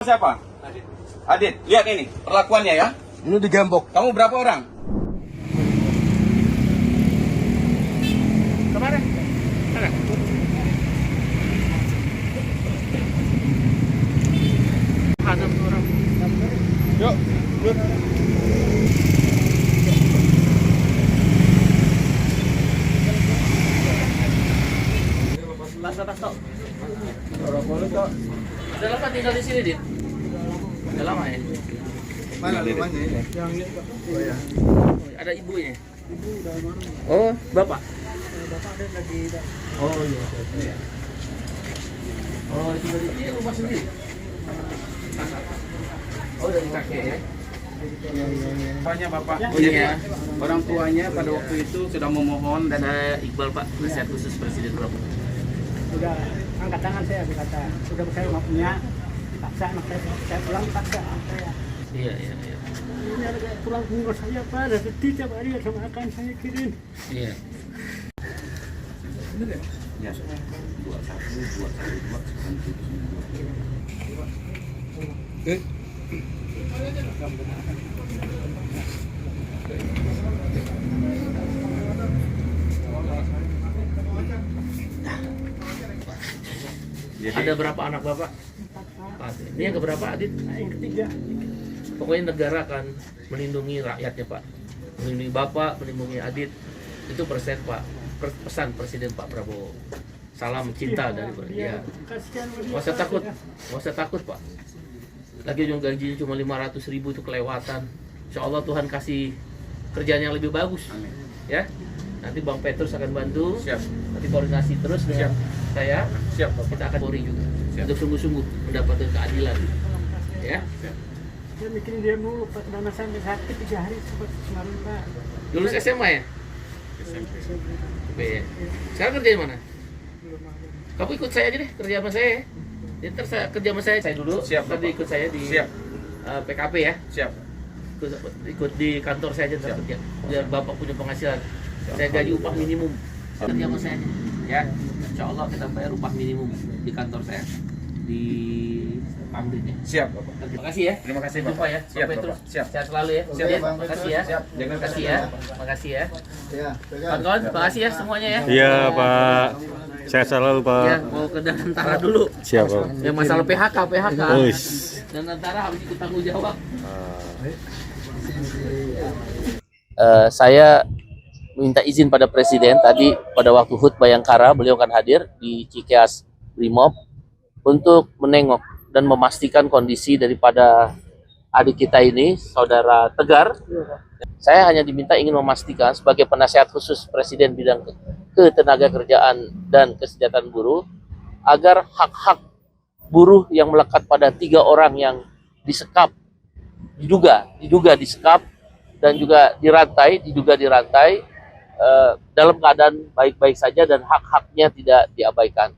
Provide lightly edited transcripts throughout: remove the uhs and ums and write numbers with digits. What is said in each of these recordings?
Siapa? Adit. Adit, lihat ini perlakuannya ya. Ini digembok. Kamu berapa orang? Kemana? Sana. Hanam orang. Yuk, yuk. Pas tok. Udah lama tinggal di sini, Dit? Udah lama ya? Mana rumahnya ini? Oh ya. Ada ibunya? Ibu udah marah. Oh, bapak? Bapak ada lagi. Oh iya. Oh, tinggal di sini rumah sendiri? Oh, dari kakek ya? Tanya Bapak. Oh iya. Orang tuanya pada waktu itu sudah memohon dan Ada Iqbal, Pak, penasihat khusus Presiden Berapa? Udah angkat tangan saya berkata sudah saya nggak punya paksa anak saya pulang paksa anak saya Iya. ini ada kayak tulang punggung saya pak ada sedih tiap hari sama akan saya kirim Iya. ya. 21 Ada berapa anak Bapak? Empat. Ini yang keberapa, Adit? yang ketiga Pokoknya negara akan melindungi rakyatnya, Pak. Melindungi Bapak, melindungi Adit. Itu persen, Pak. Pesan Presiden Pak Prabowo. Salam cinta dari dia. kasihan Nggak usah takut. Nggak usah takut, Pak. Lagi ujung gajinya cuma 500.000 itu kelewatan. Insya Allah Tuhan kasih kerjaan yang lebih bagus. Amin. Ya. Nanti Bang Petrus akan bantu. Siap. Nanti koordinasi terus dengan saya. Siap Bapak. Kita akan Polri juga. Siap. Untuk sungguh-sungguh mendapatkan keadilan. Ya. saya mikirin dia mulu pak karena sampai sakit 3 hari sempat kemarin pak Lulus SMA ya? SMP. Oke ya. Sekarang kerja di mana? belum ada Kamu ikut saya aja deh, kerja sama saya ya. Jadi ntar kerja sama saya dulu. Siap, Nanti Bapak. ikut saya di Siap. PKP ya. Siap. Ikut di kantor saya aja ntar Siap. kerja. Biar Bapak punya penghasilan. Saya gaji upah minimum. Kerja sama saya aja. Ya. Insya Allah kita bayar upah minimum di kantor saya. Di Pamrin ya. Siap Bapak. Terima kasih ya. Terima kasih Jumpa Bapak. ya. Siap Sampai Bapak. terus. Siap. Sehat selalu ya. Siap, Ya, Bang. terima kasih ya. Siap. Jaga Terima kasih ya. Terima kasih ya. Ya, pegang. Kawan-kawan, terima kasih ya semuanya ya. Iya Pak, sehat selalu Ya, Pak. mau ke dan tentara dulu. Siap Pak. Yang masalah PHK. Wis. Dan tentara harus ikut tanggung jawab. Saya minta izin pada Presiden tadi pada waktu HUT Bayangkara, beliau akan hadir di Cikeas Brimob untuk menengok dan memastikan kondisi daripada adik kita ini, Saudara Tegar. Saya hanya diminta ingin memastikan sebagai penasihat khusus Presiden bidang ketenagakerjaan dan kesejahteraan buruh agar hak-hak buruh yang melekat pada 3 orang yang disekap, diduga disekap dan juga diduga dirantai dalam keadaan baik-baik saja dan hak-haknya tidak diabaikan.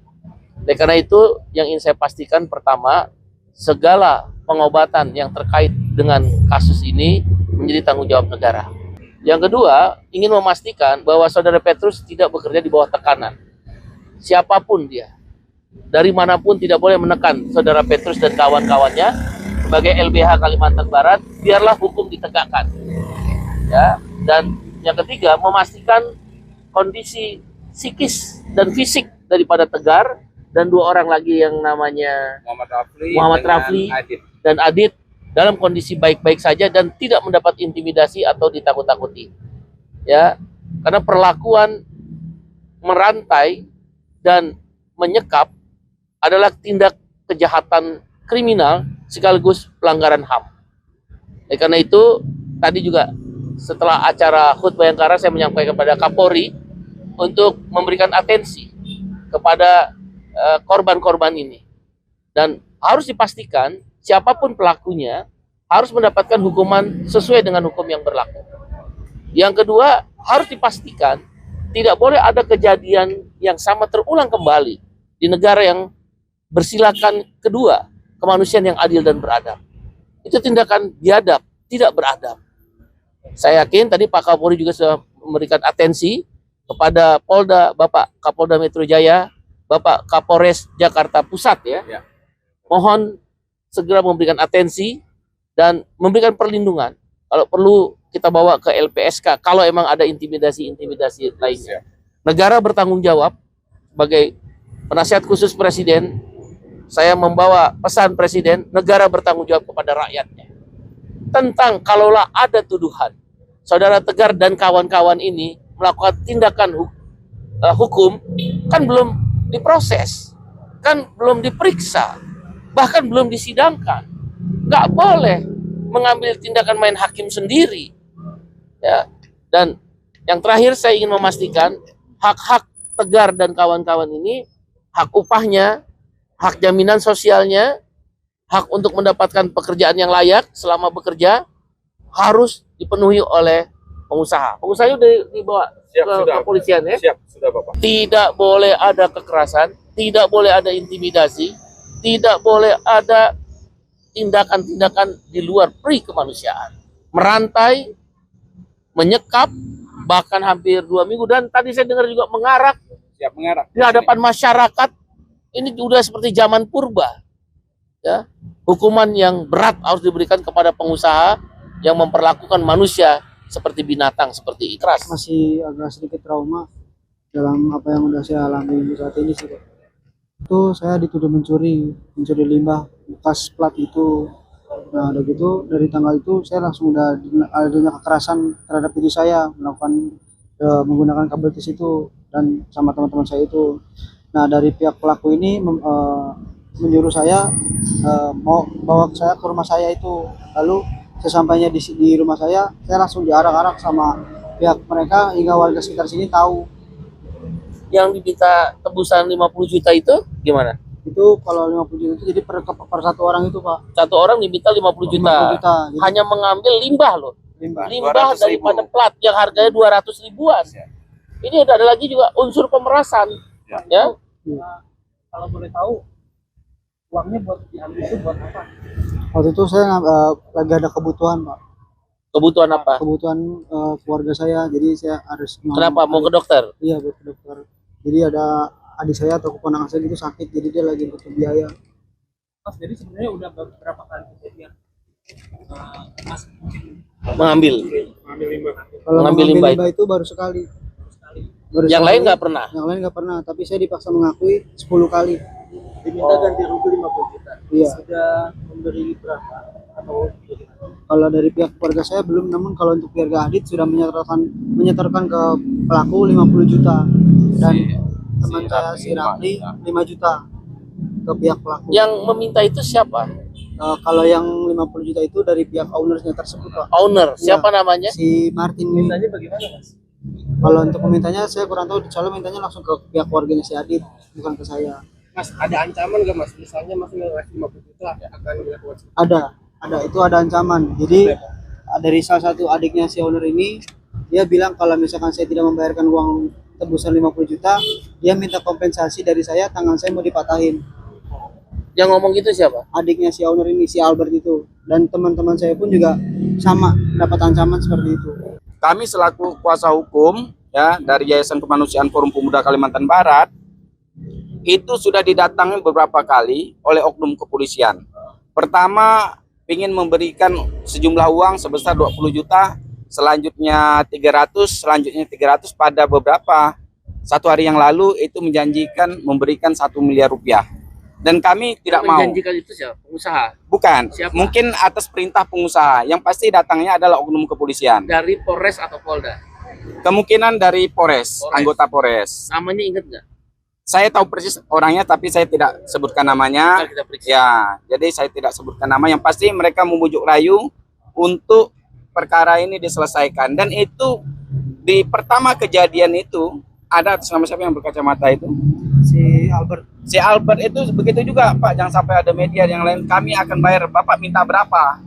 Oleh karena itu, yang ingin saya pastikan pertama, segala pengobatan yang terkait dengan kasus ini menjadi tanggung jawab negara. Yang kedua, ingin memastikan bahwa Saudara Petrus tidak bekerja di bawah tekanan. Siapapun dia, dari manapun tidak boleh menekan Saudara Petrus dan kawan-kawannya. Sebagai LBH Kalimantan Barat, biarlah hukum ditegakkan. Ya, dan yang ketiga, memastikan kondisi psikis dan fisik daripada Tegar dan 2 orang lagi yang namanya Muhammad Rafli dan Adit dalam kondisi baik-baik saja dan tidak mendapat intimidasi atau ditakut-takuti. Ya, karena perlakuan merantai dan menyekap adalah tindak kejahatan kriminal sekaligus pelanggaran HAM. Karena itu tadi juga setelah acara HUT Bayangkara saya menyampaikan kepada Kapolri untuk memberikan atensi kepada korban-korban ini. Dan harus dipastikan siapapun pelakunya harus mendapatkan hukuman sesuai dengan hukum yang berlaku. Yang kedua, harus dipastikan tidak boleh ada kejadian yang sama terulang kembali di negara yang bersilakan kedua, kemanusiaan yang adil dan beradab. Itu tindakan biadab, tidak beradab. Saya yakin tadi Pak Kapolri juga sudah memberikan atensi kepada Polda, Bapak Kapolda Metro Jaya, Bapak Kapolres Jakarta Pusat ya. Ya. Mohon segera memberikan atensi dan memberikan perlindungan. Kalau perlu kita bawa ke LPSK kalau emang ada intimidasi-intimidasi lainnya. Negara bertanggung jawab sebagai penasihat khusus presiden. Saya membawa pesan presiden, negara bertanggung jawab kepada rakyatnya. Tentang kalaulah ada tuduhan, Saudara Tegar dan kawan-kawan ini melakukan tindakan hukum, kan belum diproses, kan belum diperiksa, bahkan belum disidangkan. Nggak boleh mengambil tindakan main hakim sendiri. Ya. Dan yang terakhir saya ingin memastikan, hak-hak Tegar dan kawan-kawan ini, hak upahnya, hak jaminan sosialnya, hak untuk mendapatkan pekerjaan yang layak selama bekerja harus dipenuhi oleh pengusaha. Pengusaha sudah dibawa ke kepolisian ya. Siap, sudah Bapak. Tidak boleh ada kekerasan, tidak boleh ada intimidasi, tidak boleh ada tindakan-tindakan di luar pri kemanusiaan. Merantai, menyekap, bahkan hampir 2 minggu. Dan tadi saya dengar juga mengarak. Siap mengarak. Di hadapan masyarakat. Ini sudah seperti zaman purba. Ya, hukuman yang berat harus diberikan kepada pengusaha yang memperlakukan manusia seperti binatang, seperti ikhlas. Masih agak sedikit trauma dalam apa yang udah saya alami saat ini sih, Pak. Itu saya dituduh mencuri limbah bekas plat itu. Nah, udah gitu dari tanggal itu saya langsung udah adanya kekerasan terhadap diri saya, melakukan menggunakan kabel tis itu dan sama teman-teman saya itu. Nah, dari pihak pelaku ini menyuruh saya mau bawa saya ke rumah saya itu. Lalu sesampainya di rumah saya langsung diarak-arak sama pihak mereka hingga warga sekitar sini tahu. Yang diminta tebusan 50 juta itu gimana? Itu kalau 50 juta itu jadi per satu orang itu, Pak. Satu orang diminta 50 juta. 50 juta. Jadi, hanya mengambil limbah loh. Limbah 200.000. daripada plat yang harganya 200 ribuan. Ini ada lagi juga unsur pemerasan. Ya. kalau boleh tahu uangnya buat diambil itu buat apa? Waktu itu saya lagi ada kebutuhan, Pak. Kebutuhan apa? Kebutuhan keluarga saya, jadi saya harus. Kenapa? Mau ke dokter? Iya, buat ke dokter. Jadi ada adik saya atau keponakan saya gitu sakit, jadi dia lagi butuh biaya. Mas, jadi sebenarnya udah berapa kali kejadian Mas Mengambil kalau mengambil limbah itu baru sekali. yang lain nggak pernah. Yang lain nggak pernah, tapi saya dipaksa mengakui 10 kali. Diminta ganti rugi 50 juta. Iya. Sudah memberi berapa? Atau Kalau dari pihak keluarga saya belum, namun kalau untuk keluarga Adit sudah menyetorkan ke pelaku 50 juta dan teman saya si Rafli 5 juta ke pihak pelaku. Yang meminta itu siapa? Kalau yang 50 juta itu dari pihak ownernya tersebut, Pak. Owner, Iya. siapa namanya? Si Martin. mintanya bagaimana, Mas? Kalau untuk memintanya saya kurang tahu, soalnya mintanya langsung ke pihak keluarganya si Adit, bukan ke saya. Mas, ada ancaman nggak, Mas? Misalnya Mas ngasih 50 juta akan dilakukan. Ada itu ada ancaman. Jadi dari salah satu adiknya si owner ini, dia bilang kalau misalkan saya tidak membayarkan uang tebusan 50 juta, dia minta kompensasi dari saya, tangan saya mau dipatahin. Yang ngomong gitu siapa? Adiknya si owner ini, si Albert itu, dan teman-teman saya pun juga sama dapat ancaman seperti itu. Kami selaku kuasa hukum ya dari Yayasan Kemanusiaan Forum Pemuda Kalimantan Barat itu sudah didatangi beberapa kali oleh oknum kepolisian. Pertama ingin memberikan sejumlah uang sebesar 20 juta, selanjutnya 300, selanjutnya 300 pada beberapa 1 hari yang lalu itu menjanjikan memberikan 1 miliar rupiah. Dan kami tidak mau. Menjanjikan itu siapa? Pengusaha? Bukan. Siapa? Mungkin atas perintah pengusaha. Yang pasti datangnya adalah oknum kepolisian. Dari Polres atau Polda? Kemungkinan dari Polres, anggota Polres. Namanya inget nggak? Saya tahu persis orangnya tapi saya tidak sebutkan namanya. Ntar kita periksa. Ya, jadi saya tidak sebutkan nama. Yang pasti mereka membujuk rayu untuk perkara ini diselesaikan. Dan itu di pertama kejadian itu ada atas nama siapa yang berkacamata itu? Si Albert. Si Albert itu begitu juga, Pak. Jangan sampai ada media yang lain. Kami akan bayar. Bapak minta berapa?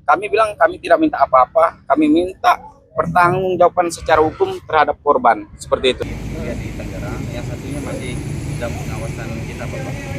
Kami bilang kami tidak minta apa-apa. Kami minta pertanggungjawaban secara hukum terhadap korban. Seperti itu. Ya, di Tangerang, yang satunya masih dalam pengawasan kita, Bapak.